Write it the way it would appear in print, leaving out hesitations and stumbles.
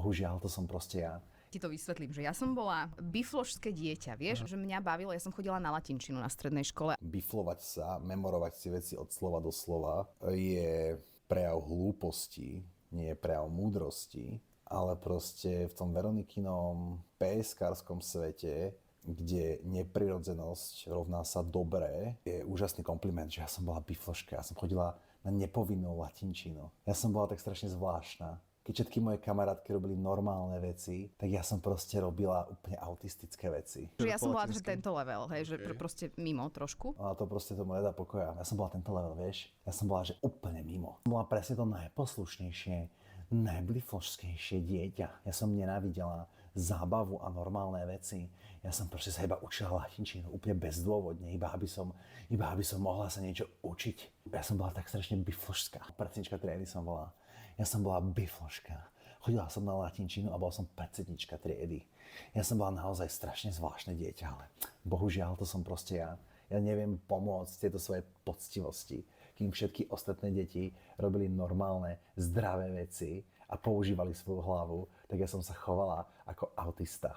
bohužiaľ, to som proste ja. Ti to vysvetlím, že ja som bola biflošské dieťa, vieš, že mňa bavilo, ja som chodila na latinčinu na strednej škole. Biflovať sa, memorovať si veci od slova do slova je prejav hlúposti, nie je prejav múdrosti, ale proste v tom Veronikinom PSK-arskom svete, kde neprirodzenosť rovná sa dobré, je úžasný kompliment, že ja som bola bifloška, ja som chodila na nepovinnú latinčinu. Ja som bola tak strašne zvláštna. Keď všetky moje kamarátky robili normálne veci, tak ja som proste robila úplne autistické veci. Že ja som bola že tento level, hej, že proste mimo trošku. A to proste tomu nedá pokoja. Ja som bola tento level, vieš. Ja som bola, že úplne mimo. Bola presne to najposlušnejšie, najbliflošskejšie dieťa. Ja som nenávidela zábavu a normálne veci. Ja som proste sa iba učila latinčinu úplne bezdôvodne, iba aby som mohla sa niečo učiť. Ja som bola tak strašne biflošská. Predsednička triedy som bola. Ja som bola bifloška. Chodila som na latinčinu a bola som predsednička triedy. Ja som bola naozaj strašne zvláštne dieťa, ale bohužiaľ to som proste ja. Ja neviem pomôcť tieto svoje poctivosti, kým všetky ostatné deti robili normálne, zdravé veci a používali svoju hlavu, tak ja som sa chovala ako autista.